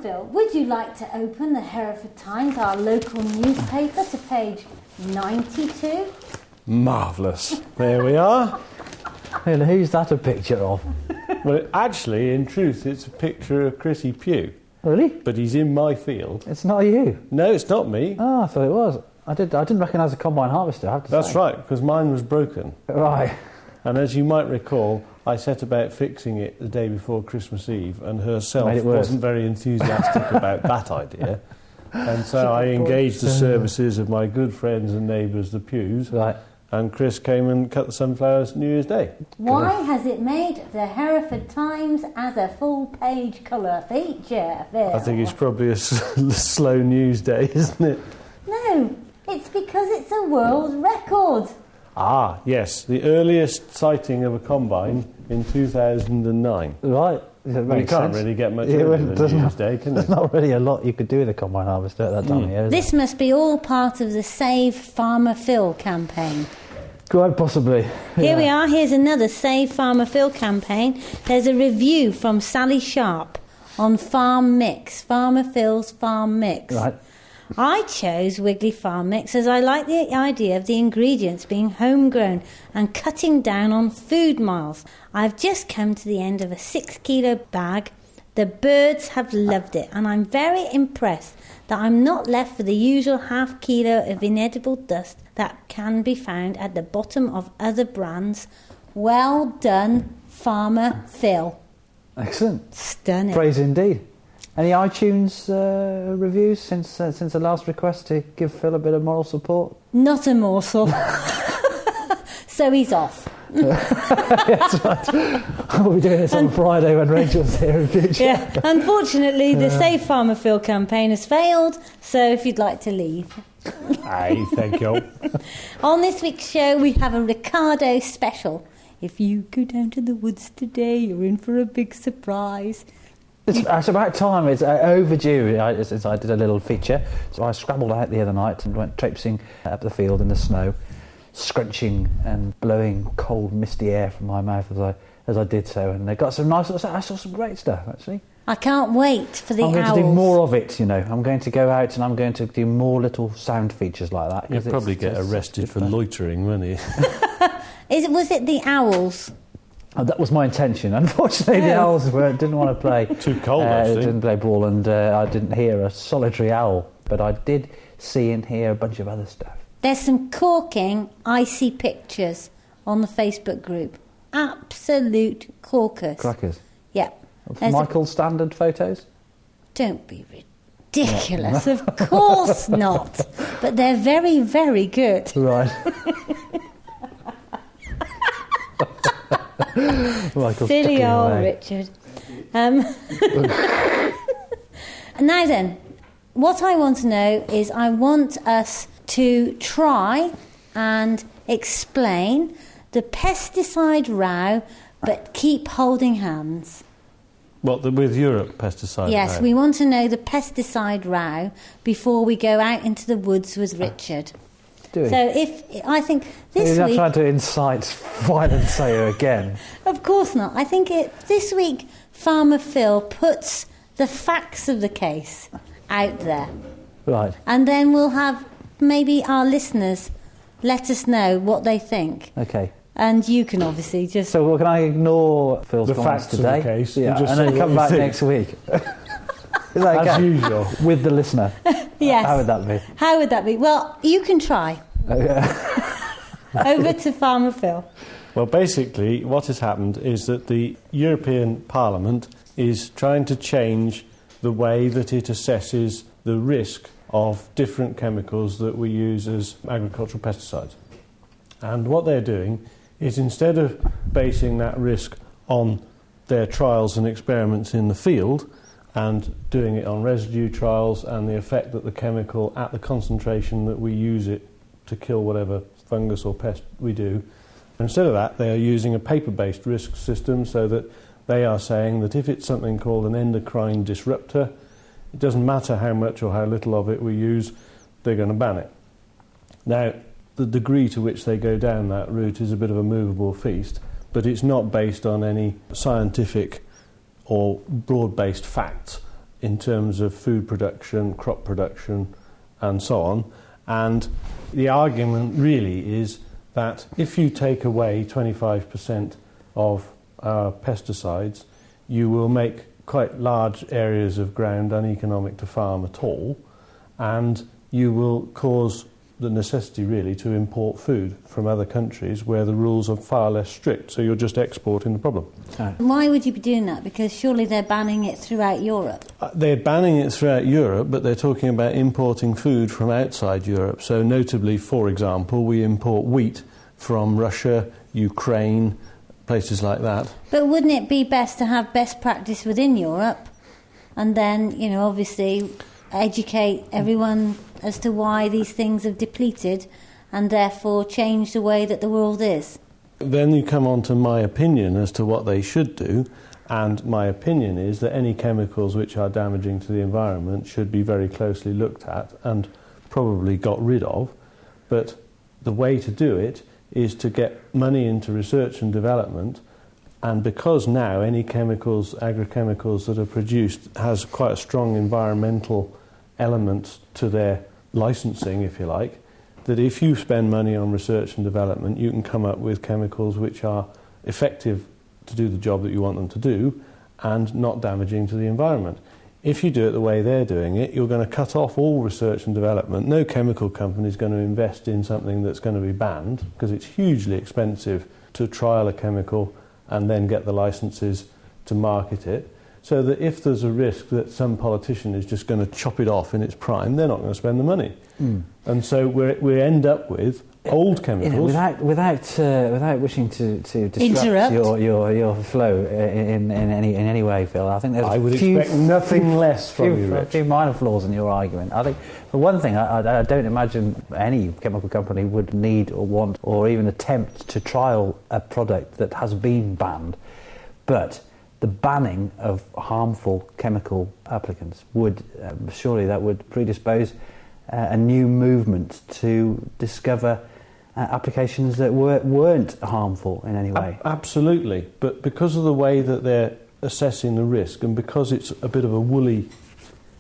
Phil, would you like to open the Hereford Times, our local newspaper, to page 92? Marvellous. There we are. And who's that a picture of? Well, actually, in truth, it's a picture of Chrissy Pugh. Really? But he's in my field. It's not you? No, it's not me. Oh, I thought it was. I didn't recognise a combine harvester, I have to say. That's right, because mine was broken. Right. And as you might recall, I set about fixing it the day before Christmas Eve, and herself wasn't very enthusiastic about that idea. And so I engaged the services of my good friends and neighbours, the Pews. Right. And Chris came and cut the sunflowers New Year's Day. Why has it made the Hereford Times as a full-page colour feature, Phil? I think it's probably a slow news day, isn't it? No, it's because it's a world record. Ah, yes, the earliest sighting of a combine in 2009. Right. Well, you can't really get much earlier than News Day, can you? There's not really a lot you could do with a combine harvester at that time of year, is This must be all part of the Save Farmer Phil campaign. Quite possibly. Here we are. Here's another Save Farmer Phil campaign. There's a review from Sally Sharp on Farm Mix, Farmer Phil's Farm Mix. Right. I chose Wiggly Farm Mix as I like the idea of the ingredients being homegrown and cutting down on food miles. I've just come to the end of a 6-kilo bag. The birds have loved it, and I'm very impressed that I'm not left with the usual ½ kilo of inedible dust that can be found at the bottom of other brands. Well done, Farmer Phil. Excellent. Stunning. Praise indeed. Any iTunes reviews since the last request to give Phil a bit of moral support? Not a morsel. So he's off. That's right. We'll be doing this on Friday when Rachel's here in future. Yeah. Unfortunately, the Save Farmer Phil campaign has failed, so if you'd like to leave. Aye, thank you. On this week's show, we have a Ricardo special. If you go down to the woods today, you're in for a big surprise. It's about time. It's overdue. Since I did a little feature. So I scrabbled out the other night and went traipsing up the field in the snow, scrunching and blowing cold, misty air from my mouth as I did so. And they got some nice. I saw some great stuff actually. I can't wait for the owls. I'm going to do more of it. You know, I'm going to go out and I'm going to do more little sound features like that. You'll probably get arrested for loitering, won't you? Was it the owls? Oh, that was my intention. Unfortunately, the owls didn't want to play. Too cold, actually. Didn't play ball, and I didn't hear a solitary owl. But I did see and hear a bunch of other stuff. There's some corking, icy pictures on the Facebook group. Absolute corkers. Crackers. Yep. Michael's standard photos? Don't be ridiculous. Of course not. But they're very, very good. Right. Michael's Silly old away. Richard. Now then, what I want to know is I want us to try and explain the pesticide row, but keep holding hands. What, with Europe pesticide Yes, row? we want to know the pesticide row before we go out into the woods with Richard. Do we? So I think this You're week... not trying to incite violence again. Of course not. I think this week Farmer Phil puts the facts of the case out there. Right. And then we'll have maybe our listeners let us know what they think. Okay. And you can obviously just... So can I ignore Phil's The comments facts today? of the case. Yeah, And just and then say come what back you next week. Is that As okay? usual. With the listener. Yes. How would that be? How would that be? Well, you can try. Over to Farmer Phil. Well, basically, what has happened is that the European Parliament is trying to change the way that it assesses the risk of different chemicals that we use as agricultural pesticides. And what they're doing is, instead of basing that risk on their trials and experiments in the field and doing it on residue trials and the effect that the chemical at the concentration that we use it to kill whatever fungus or pest we do, instead of that they are using a paper-based risk system, so that they are saying that if it's something called an endocrine disruptor, it doesn't matter how much or how little of it we use, they're going to ban it. Now, the degree to which they go down that route is a bit of a movable feast, but it's not based on any scientific or broad-based facts. in terms of food production, crop production, and so on. And the argument really is that if you take away 25% of our pesticides, you will make quite large areas of ground uneconomic to farm at all, and you will cause the necessity really to import food from other countries where the rules are far less strict, so you're just exporting the problem. Why would you be doing that? Because surely they're banning it throughout Europe. They're banning it throughout Europe, but they're talking about importing food from outside Europe. So notably, for example, we import wheat from Russia, Ukraine, places like that. But wouldn't it be best to have best practice within Europe and then, obviously educate everyone as to why these things have depleted and therefore change the way that the world is? Then you come on to my opinion as to what they should do, and my opinion is that any chemicals which are damaging to the environment should be very closely looked at and probably got rid of. But the way to do it is to get money into research and development, and because now any chemicals, agrochemicals that are produced has quite a strong environmental element to their licensing, if you like, that if you spend money on research and development, you can come up with chemicals which are effective to do the job that you want them to do and not damaging to the environment. If you do it the way they're doing it, you're going to cut off all research and development. No chemical company is going to invest in something that's going to be banned because it's hugely expensive to trial a chemical and then get the licenses to market it. So that if there's a risk that some politician is just going to chop it off in its prime, they're not going to spend the money. And so we end up with old chemicals. Without wishing to disrupt your flow in any way, Phil, I think there's I would expect nothing less from you, Rich. A few minor flaws in your argument. I think, for one thing, I don't imagine any chemical company would need or want or even attempt to trial a product that has been banned. But the banning of harmful chemical applicants would surely that would predispose a new movement to discover applications that weren't harmful in any way. Absolutely, but because of the way that they're assessing the risk and because it's a bit of a woolly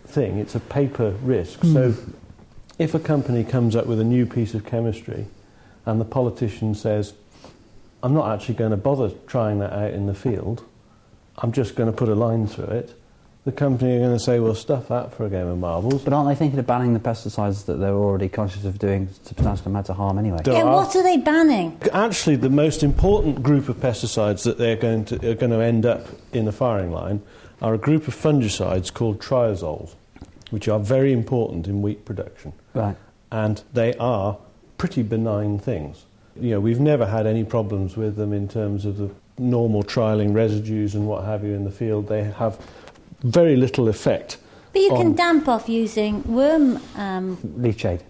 thing, it's a paper risk. So if a company comes up with a new piece of chemistry and the politician says, I'm not actually going to bother trying that out in the field, I'm just going to put a line through it, the company are going to say, well, stuff that for a game of marbles. But aren't they thinking of banning the pesticides that they're already conscious of doing substantial amounts of harm anyway? What are they banning? Actually, the most important group of pesticides that are going to end up in the firing line are a group of fungicides called triazoles, which are very important in wheat production. Right. And they are pretty benign things. We've never had any problems with them in terms of the normal trialling residues and what have you in the field. They have very little effect. But you can damp off using worm... leachate.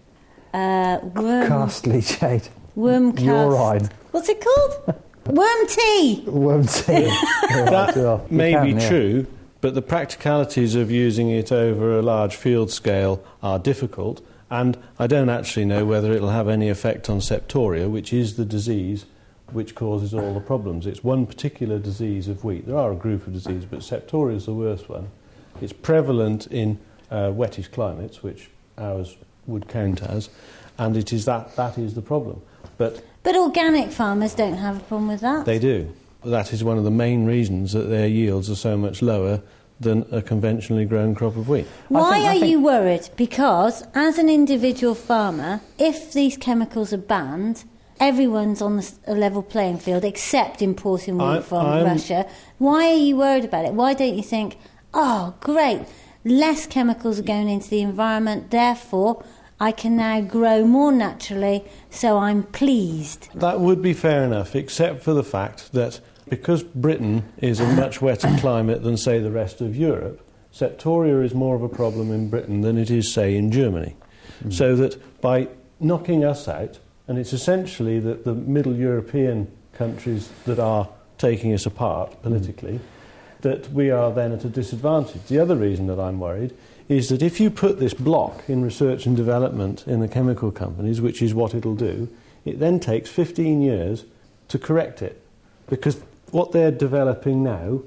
Worm... Cast leachate. Worm cast... Urine. What's it called? Worm tea! Worm tea. That may be true, but the practicalities of using it over a large field scale are difficult, and I don't actually know whether it'll have any effect on septoria, which is the disease which causes all the problems. It's one particular disease of wheat. There are a group of diseases, but septoria is the worst one. It's prevalent in wettish climates, which ours would count as, and it is that is the problem. But organic farmers don't have a problem with that. They do. That is one of the main reasons that their yields are so much lower than a conventionally grown crop of wheat. Why are you worried? Because as an individual farmer, if these chemicals are banned, everyone's on a level playing field except importing wheat from Russia. Why are you worried about it? Why don't you think, oh, great, less chemicals are going into the environment, therefore I can now grow more naturally, so I'm pleased? That would be fair enough, except for the fact that because Britain is a much wetter climate than, say, the rest of Europe, septoria is more of a problem in Britain than it is, say, in Germany. So that by knocking us out, and it's essentially that the Middle European countries that are taking us apart politically, that we are then at a disadvantage. The other reason that I'm worried is that if you put this block in research and development in the chemical companies, which is what it'll do, it then takes 15 years to correct it. Because what they're developing now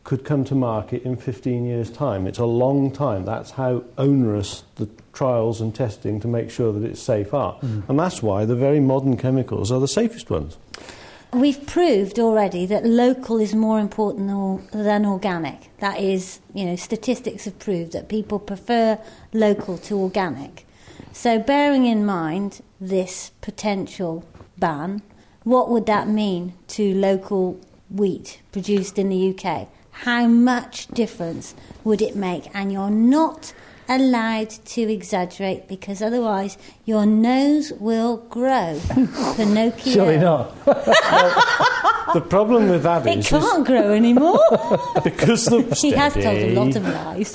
could come to market in 15 years' time. It's a long time. That's how onerous the trials and testing to make sure that it's safe are. And that's why the very modern chemicals are the safest ones. We've proved already that local is more important than organic. That is, statistics have proved that people prefer local to organic. So bearing in mind this potential ban, what would that mean to local wheat produced in the UK? How much difference would it make? And you're not allowed to exaggerate, because otherwise your nose will grow. Pinocchio. Surely not. The problem with that It can't grow anymore. because He has told a lot of lies.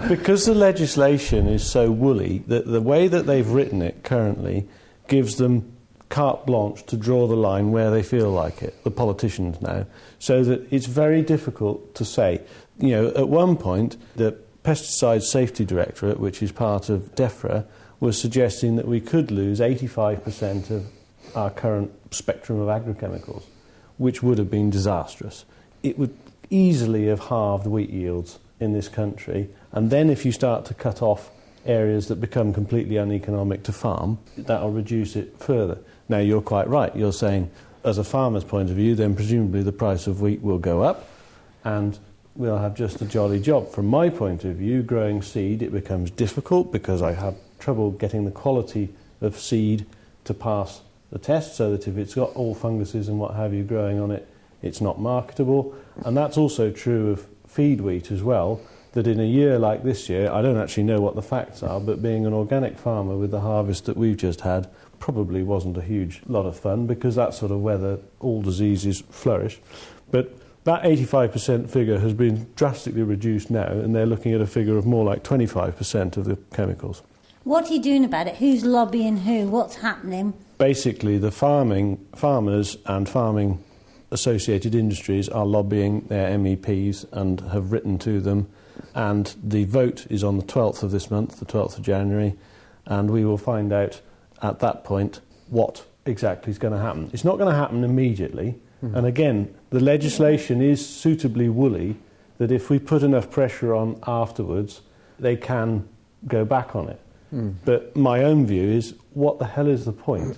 because the legislation is so woolly, that the way that they've written it currently gives them carte blanche to draw the line where they feel like it, the politicians now, so that it's very difficult to say. At one point, the Pesticide Safety Directorate, which is part of DEFRA, was suggesting that we could lose 85% of our current spectrum of agrochemicals, which would have been disastrous. It would easily have halved wheat yields in this country, and then if you start to cut off areas that become completely uneconomic to farm, that'll reduce it further. Now, you're quite right. You're saying, as a farmer's point of view, then presumably the price of wheat will go up, and we'll have just a jolly job. From my point of view, growing seed, it becomes difficult because I have trouble getting the quality of seed to pass the test, so that if it's got all funguses and what have you growing on it, it's not marketable. And that's also true of feed wheat as well, that in a year like this year, I don't actually know what the facts are, but being an organic farmer with the harvest that we've just had probably wasn't a huge lot of fun, because that sort of weather, all diseases flourish. But that 85% figure has been drastically reduced now, and they're looking at a figure of more like 25% of the chemicals. What are you doing about it? Who's lobbying who? What's happening? Basically, the farmers and farming associated industries are lobbying their MEPs and have written to them, and the vote is on the 12th of this month, the 12th of January, and we will find out at that point what exactly is going to happen. It's not going to happen immediately, and again, the legislation is suitably woolly that if we put enough pressure on afterwards, they can go back on it. But my own view is, what the hell is the point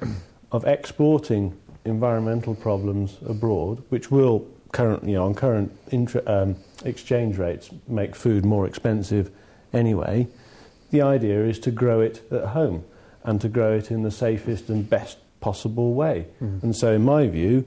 of exporting environmental problems abroad, which will currently, on current exchange rates, make food more expensive anyway? The idea is to grow it at home and to grow it in the safest and best possible way. And so in my view,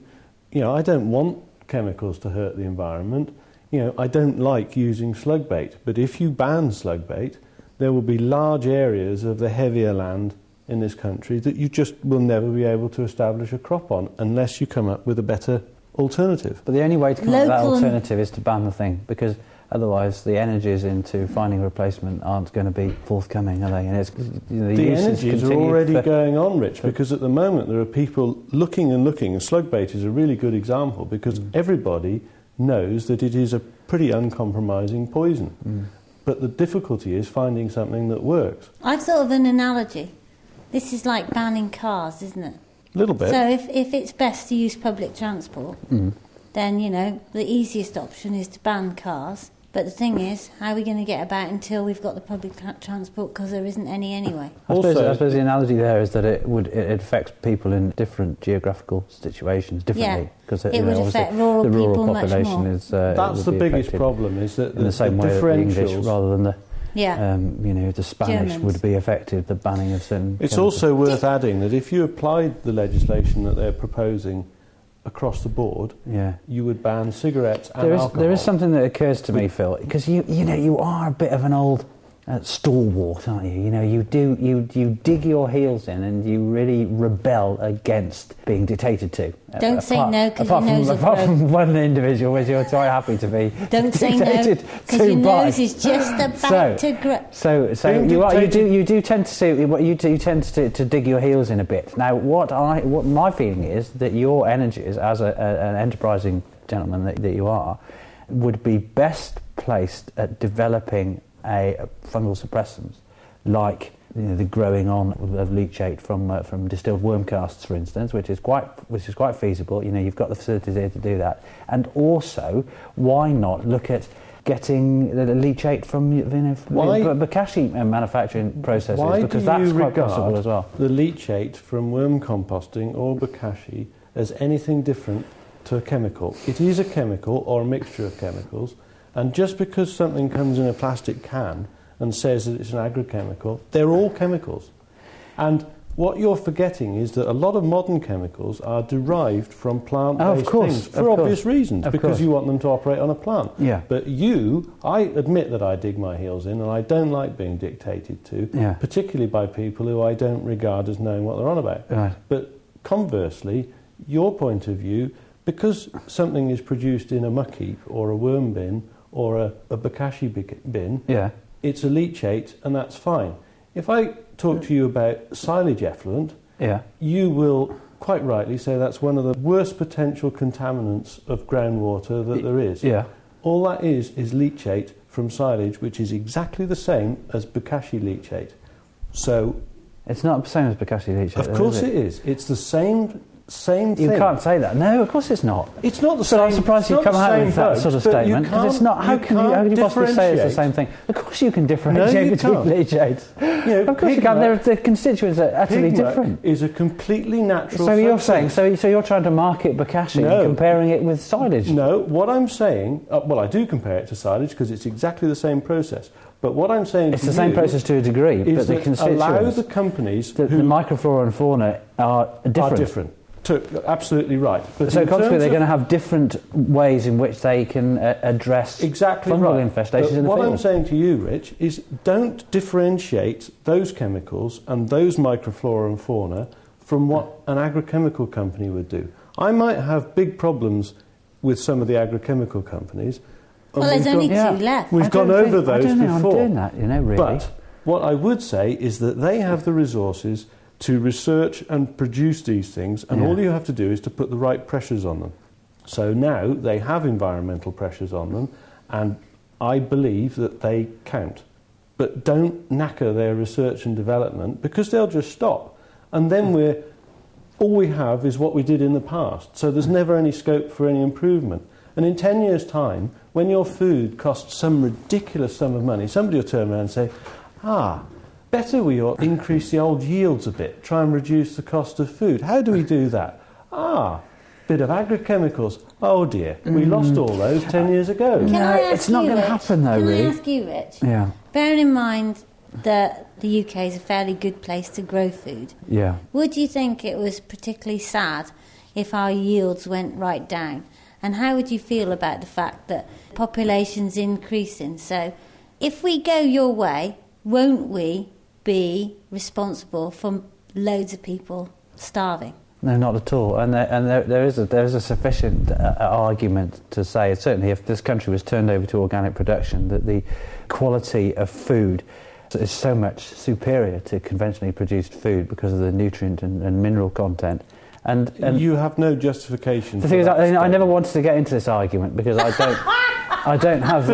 I don't want chemicals to hurt the environment. I don't like using slug bait, but if you ban slug bait, there will be large areas of the heavier land in this country that you just will never be able to establish a crop on unless you come up with a better alternative. But the only way to come up with that alternative is to ban the thing, because otherwise the energies into finding a replacement aren't going to be forthcoming, are they? And it's, the energies are already going on, Rich, because at the moment there are people looking and looking, and slug bait is a really good example, because everybody knows that it is a pretty uncompromising poison. But the difficulty is finding something that works. I've thought of an analogy. This is like banning cars, isn't it? A little bit. So if it's best to use public transport, then, the easiest option is to ban cars. But the thing is, how are we going to get about until we've got the public transport, because there isn't any anyway? I suppose the analogy there is that it affects people in different geographical situations differently. Because it would affect rural the rural people population much more. That's the biggest problem, is that in the same way that the English rather than the the Spanish Germans would be affected, the banning of certain It's chemicals. also worth adding that if you applied the legislation that they're proposing across the board, you would ban cigarettes and alcohol. There is something that occurs to me, Phil, because you are a bit of an old stalwart, aren't you? You dig your heels in and you really rebel against being dictated to. Don't say no, because your nose will apart from one individual, which you're quite happy to be. Don't say no, because your nose is just about to grow. So you do tend to dig your heels in a bit. Now, what my feeling is that your energies, as an enterprising gentleman that you are, would be best placed at developing fungal suppressants like the growing on of leachate from distilled worm casts, for instance, which is quite feasible. You've got the facilities here to do that, and also why not look at getting the leachate from bokashi manufacturing processes, because that's quite possible as well. The leachate from worm composting or bokashi as anything different to a chemical. It is a chemical or a mixture of chemicals, and just because something comes in a plastic can and says that it's an agrochemical, they're all chemicals. And what you're forgetting is that a lot of modern chemicals are derived from plant-based things for obvious reasons, because you want them to operate on a plant. Yeah. But I admit that I dig my heels in, and I don't like being dictated to, particularly by people who I don't regard as knowing what they're on about. Right. But conversely, your point of view, because something is produced in a muck heap or a worm bin or a bokashi bin, it's a leachate, and that's fine. If I talk to you about silage effluent, you will quite rightly say that's one of the worst potential contaminants of groundwater that there is. Yeah. All that is leachate from silage, which is exactly the same as bokashi leachate. So it's not the same as bokashi leachate. Of course it is. It's the same thing. You can't say that. No, of course it's not. It's not the same. But I'm surprised you come out with that sort of statement, because it's not. How can you possibly say it's the same thing? Of course you can differentiate between leachates. Of course you can. The constituents are utterly different. Is a completely natural. So you're saying, so you're trying to market bokashi and comparing it with silage? No, what I'm saying, I do compare it to silage because it's exactly the same process. But what I'm saying it's the same process to a degree, but the constituents allow the companies the microflora and fauna are different. Absolutely right. But so consequently, they're going to have different ways in which they can address fungal infestations in the field. What I'm field. saying to you, Rich, is don't differentiate those chemicals and those microflora and fauna from what an agrochemical company would do. I might have big problems with some of the agrochemical companies. Well, there's only two left. We've gone over those before. I'm doing that, really. But what I would say is that they have the resources to research and produce these things, and all you have to do is to put the right pressures on them. So now they have environmental pressures on them, and I believe that they count. But don't knacker their research and development, because they'll just stop. And then all we have is what we did in the past. So there's never any scope for any improvement. And in 10 years' time, when your food costs some ridiculous sum of money, somebody will turn around and say, better we ought to increase the old yields a bit, try and reduce the cost of food. How do we do that? Bit of agrochemicals. Oh dear, we lost all those 10 years ago. It's not going to happen though, really. Can I ask you, Rich? Yeah. Bearing in mind that the UK is a fairly good place to grow food, would you think it was particularly sad if our yields went right down? And how would you feel about the fact that population's increasing? So if we go your way, won't we be responsible for loads of people starving? No, not at all. And there is a sufficient argument to say, certainly if this country was turned over to organic production, that the quality of food is so much superior to conventionally produced food because of the nutrient and mineral content. And you have no justification. The thing is, I never wanted to get into this argument because I don't have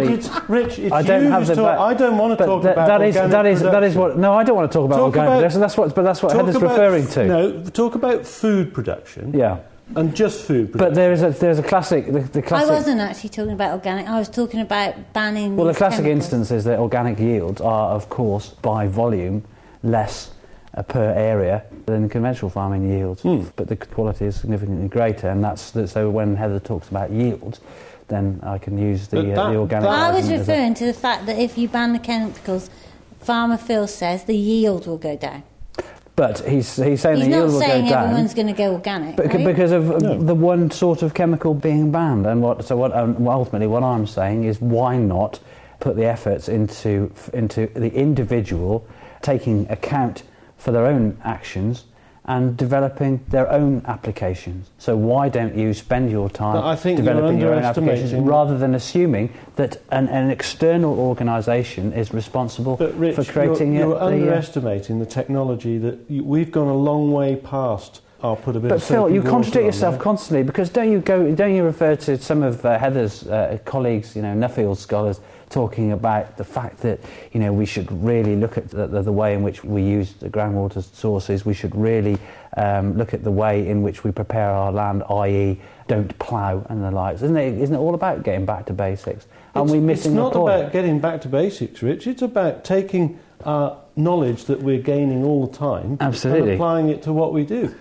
Rich, I don't want to talk about organic production. That is what. No, I don't want to talk about organic production. That's what Heather's referring to. No, talk about food production. Yeah. And just food production. But there's a classic. The classic. I wasn't actually talking about organic. I was talking about banning. Well, the classic chemicals. instance is that organic yields are, of course, by volume, less per area than conventional farming yields, but the quality is significantly greater, and so when Heather talks about yields, then I can use the organic. Well, I was referring to the fact that if you ban the chemicals, Farmer Phil says the yield will go down. But he's saying the yield will go down. He's not saying everyone's going to go organic, because of the one sort of chemical being banned. And ultimately what I'm saying is, why not put the efforts into the individual taking account for their own actions and developing their own applications. So why don't you spend your time developing your own applications rather than assuming that an external organisation is responsible for creating You're underestimating the technology that we've gone a long way past I'll put a bit But of Phil, soapy you water contradict on yourself there. constantly, because don't you refer to some of Heather's colleagues, Nuffield scholars, talking about the fact that we should really look at the way in which we use the groundwater sources. We should really look at the way in which we prepare our land, i.e., don't plough and the likes. Isn't it all about getting back to basics? And we missing the point? It's not about getting back to basics, Rich. It's about taking our knowledge that we're gaining all the time Absolutely. and applying it to what we do.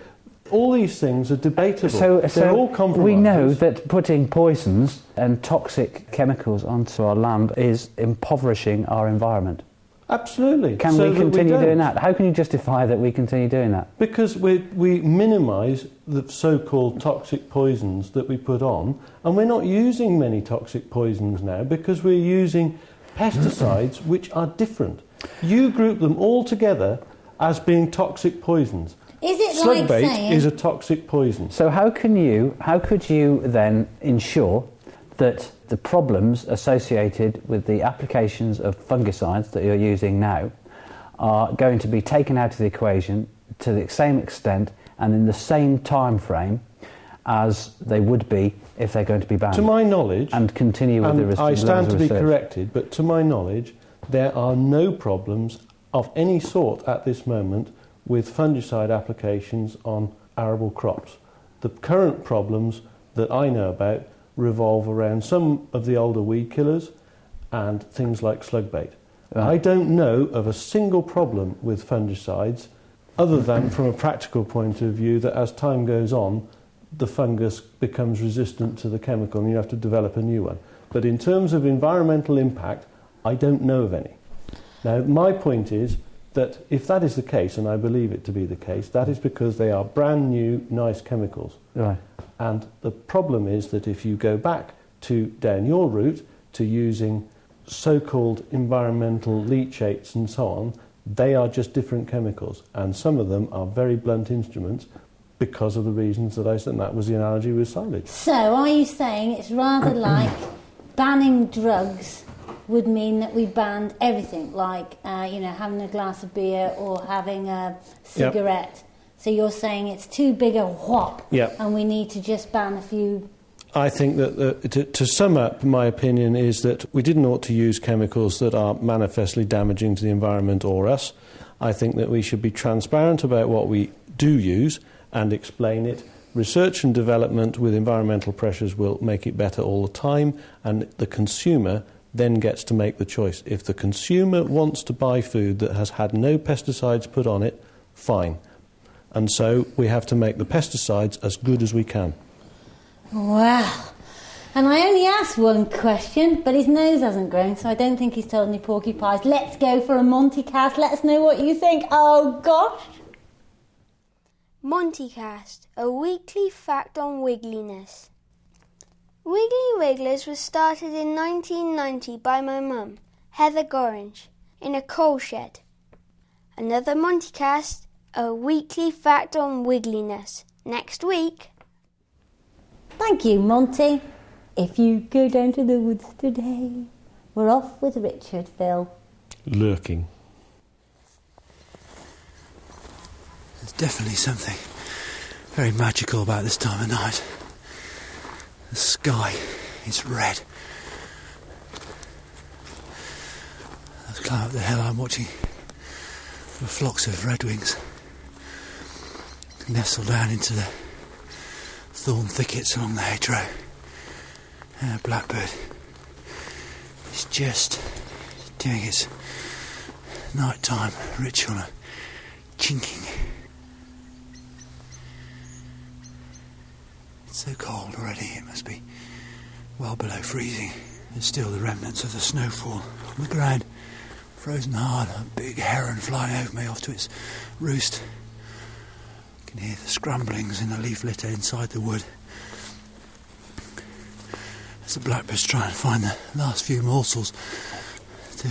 All these things are debatable. So all compromises. we know that putting poisons and toxic chemicals onto our land is impoverishing our environment. Absolutely. Can we continue doing that? How can you justify that we continue doing that? Because we minimise the so-called toxic poisons that we put on, and we're not using many toxic poisons now because we're using pesticides which are different. You group them all together as being toxic poisons. Is it Slug like bait saying... is a toxic poison. So how could you then ensure that the problems associated with the applications of fungicides that you're using now are going to be taken out of the equation to the same extent and in the same time frame as they would be if they're going to be banned? To my knowledge, and continue with the I stand to be research. corrected, but to my knowledge, there are no problems of any sort at this moment with fungicide applications on arable crops. The current problems that I know about revolve around some of the older weed killers and things like slug bait. Right. I don't know of a single problem with fungicides other than from a practical point of view that as time goes on the fungus becomes resistant to the chemical and you have to develop a new one. But in terms of environmental impact, I don't know of any. Now, my point is that if that is the case, and I believe it to be the case, that is because they are brand new, nice chemicals. Right. And the problem is that if you go back down your route to using so-called environmental leachates and so on, they are just different chemicals. And some of them are very blunt instruments because of the reasons that I said, and that was the analogy with silage. So, are you saying it's rather like banning drugs would mean that we banned everything, like, having a glass of beer or having a cigarette? Yep. So you're saying it's too big a whop, yep, and we need to just ban a few... I think that to sum up, my opinion is that we didn't ought to use chemicals that are manifestly damaging to the environment or us. I think that we should be transparent about what we do use and explain it. Research and development with environmental pressures will make it better all the time, and the consumer then gets to make the choice. If the consumer wants to buy food that has had no pesticides put on it, fine. And so we have to make the pesticides as good as we can. Wow. And I only asked one question, but his nose hasn't grown, so I don't think he's told any porcupines. Let's go for a Monty Cast. Let us know what you think. Oh, gosh. Monty Cast, a weekly fact on wiggliness. Wiggly Wigglers was started in 1990 by my mum, Heather Gorringe, in a coal shed. Another Monty Cast, a weekly fact on wiggliness. Next week. Thank you, Monty. If you go down to the woods today, we're off with Richard, Phil. Lurking. There's definitely something very magical about this time of night. The sky is red. As I climb up the hill, I'm watching the flocks of redwings nestle down into the thorn thickets along the hedgerow. And a blackbird is just doing its nighttime ritual of chinking. It's so cold already, it must be well below freezing. There's still the remnants of the snowfall on the ground, frozen hard. A big heron flying over me off to its roost. I can hear the scramblings in the leaf litter inside the wood as the blackbirds try and find the last few morsels to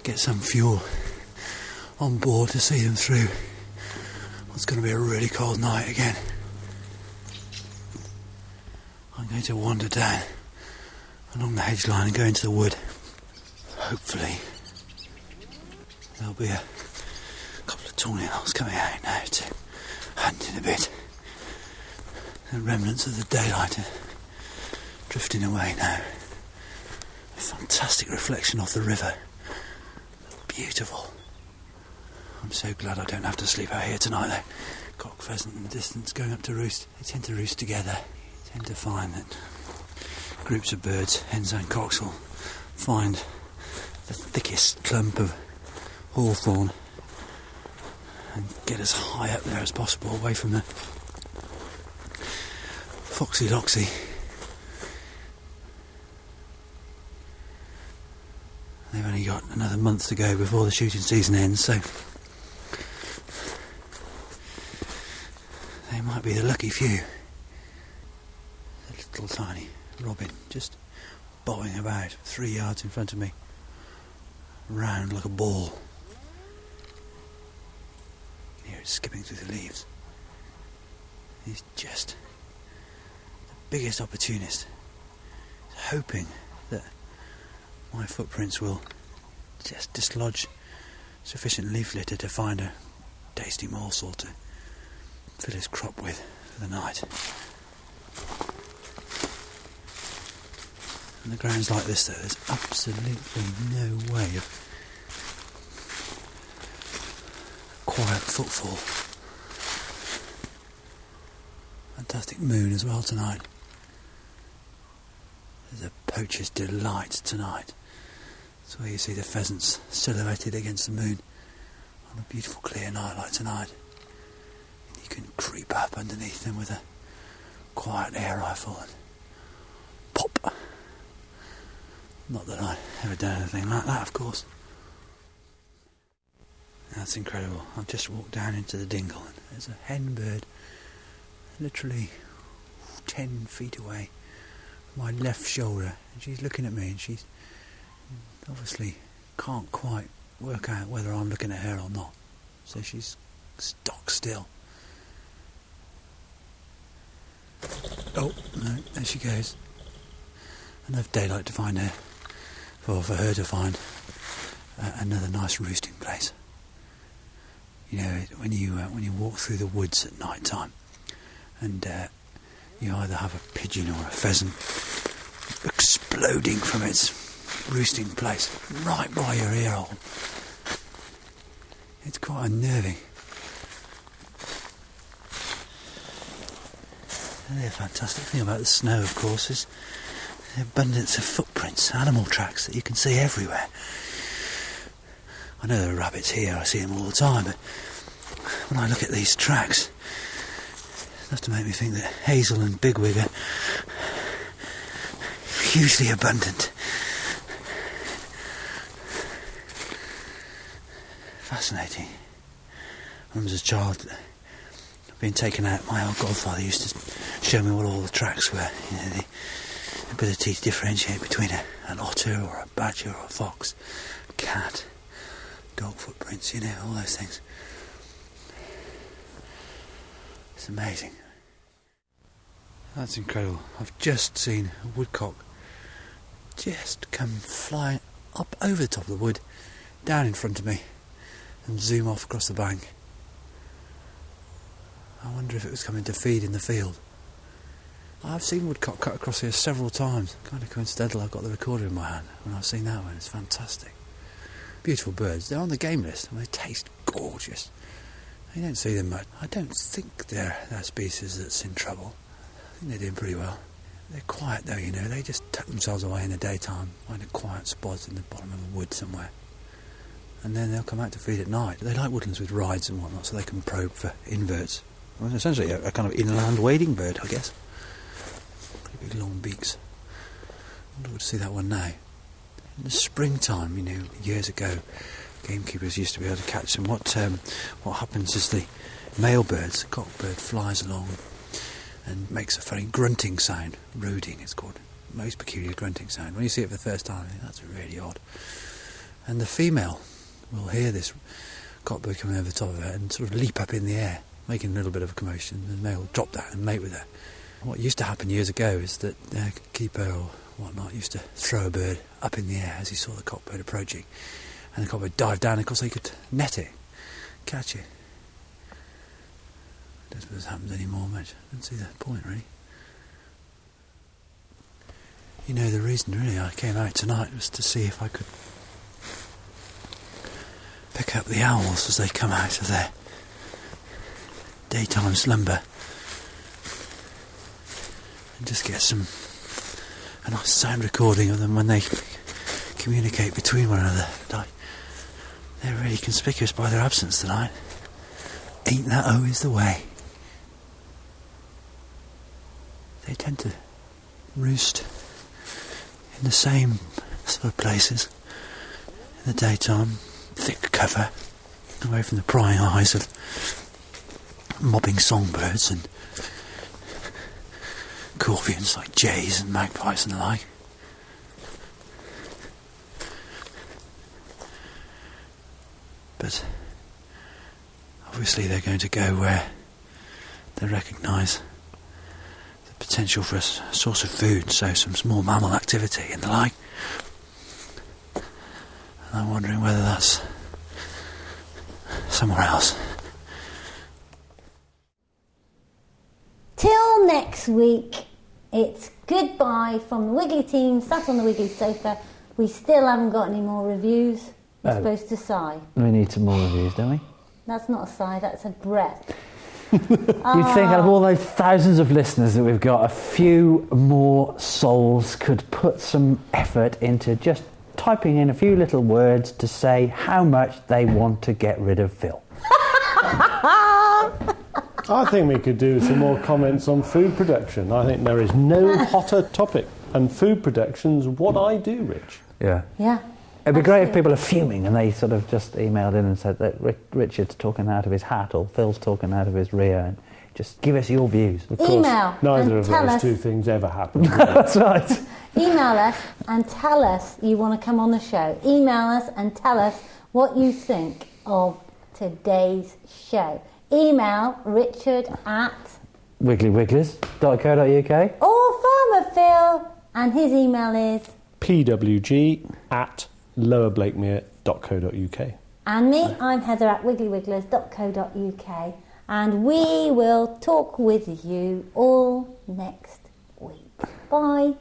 get some fuel on board to see them through what's going to be a really cold night again. I'm going to wander down along the hedge line and go into the wood. Hopefully there'll be a couple of tawny owls coming out now to panting a bit. The remnants of the daylight are drifting away now. A fantastic reflection off the river. Beautiful. I'm so glad I don't have to sleep out here tonight though. Cock pheasant in the distance going up to roost. They tend to roost together. You tend to find that groups of birds, hens and cocks, will find the thickest clump of hawthorn and get as high up there as possible, away from the foxy loxy. They've only got another month to go before the shooting season ends, so they might be the lucky few. The little tiny robin just bobbing about 3 yards in front of me, round like a ball. You can hear it skipping through the leaves. He's just the biggest opportunist. He's hoping that my footprints will just dislodge sufficient leaf litter to find a tasty morsel to fill his crop with for the night. And the ground's like this though, there's absolutely no way of quiet footfall. Fantastic moon as well tonight. There's a poacher's delight tonight. That's where you see the pheasants silhouetted against the moon on a beautiful clear night like tonight. And you can creep up underneath them with a quiet air rifle and pop. Not that I've ever done anything like that, of course. That's incredible. I've just walked down into the dingle and there's a hen bird literally 10 feet away from my left shoulder, and she's looking at me, and she's obviously can't quite work out whether I'm looking at her or not, so she's stock still. Oh no, there she goes. Enough daylight to find her, or for her to find another nice roosting place. You know, when you walk through the woods at night time, and you either have a pigeon or a pheasant exploding from its roosting place right by your ear hole, it's quite unnerving. And the fantastic thing about the snow, of course, is the abundance of footprints, animal tracks that you can see everywhere. I know there are rabbits here, I see them all the time, but when I look at these tracks, it has to make me think that hazel and bigwig are hugely abundant. Fascinating. When I was a child, being taken out, my old godfather used to show me what all the tracks were. You know, the ability to differentiate between an otter or a badger or a fox, a cat, dog footprints, you know, all those things. It's amazing. That's incredible. I've just seen a woodcock just come flying up over the top of the wood, down in front of me, and zoom off across the bank. I wonder if it was coming to feed in the field. I've seen woodcock cut across here several times. Kind of coincidental, I've got the recorder in my hand when I've seen that one. It's fantastic. Beautiful birds. They're on the game list and they taste gorgeous. You don't see them much. I don't think they're a species that's in trouble. I think they're doing pretty well. They're quiet though, you know. They just tuck themselves away in the daytime, find a quiet spot in the bottom of a wood somewhere, and then they'll come out to feed at night. They like woodlands with rides and whatnot, so they can probe for inverts. Well, essentially a kind of inland wading bird, I guess. Pretty big long beaks. I wonder to see that one now. In the springtime, you know, years ago, gamekeepers used to be able to catch them. What happens is the male birds, the cockbird, flies along and makes a funny grunting sound. Roding, it's called. Most peculiar grunting sound. When you see it for the first time, I think that's really odd. And the female will hear this cockbird coming over the top of her and sort of leap up in the air, making a little bit of a commotion, and the male will drop down and mate with her. What used to happen years ago is that the keeper or whatnot used to throw a bird up in the air as he saw the cockbird approaching, and the cockbird dived down, and of course they could net it, catch it. don't suppose it happens anymore much. I don't see the point, really. You know, the reason, really, I came out tonight was to see if I could pick up the owls as they come out of their daytime slumber and just get a nice sound recording of them when they communicate between one another. They're really conspicuous by their absence tonight. Ain't that always the way? They tend to roost in the same sort of places in the daytime, thick cover, away from the prying eyes of mobbing songbirds and corvians like jays and magpies and the like. But obviously they're going to go where they recognise the potential for a source of food, so some small mammal activity and the like. And I'm wondering whether that's somewhere else. Till next week, it's goodbye from the Wiggly team, sat on the Wiggly sofa. We still haven't got any more reviews. We're supposed to sigh. We need some more reviews, don't we? That's not a sigh, that's a breath. You'd think out of all those thousands of listeners that we've got, a few more souls could put some effort into just typing in a few little words to say how much they want to get rid of Phil. I think we could do some more comments on food production. I think there is no hotter topic. And food production's what I do, Rich. Yeah. Yeah. It'd be great if people are fuming and they sort of just emailed in and said that Richard's talking out of his hat or Phil's talking out of his rear, and just give us your views. Of course, email neither of tell those us, two things ever happened. That's right. Email us and tell us you want to come on the show. Email us and tell us what you think of today's show. Email Richard at wigglyWigglers.co.uk or Farmer Phil, and his email is pwg@lowerblakemere.co.uk. And me, I'm Heather at wigglyWigglers.co.uk, and we will talk with you all next week. Bye.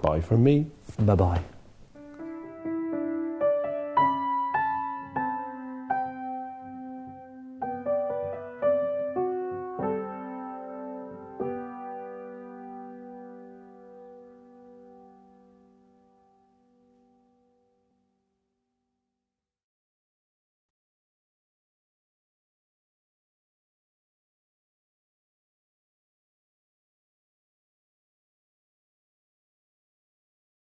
Bye from me. Bye-bye.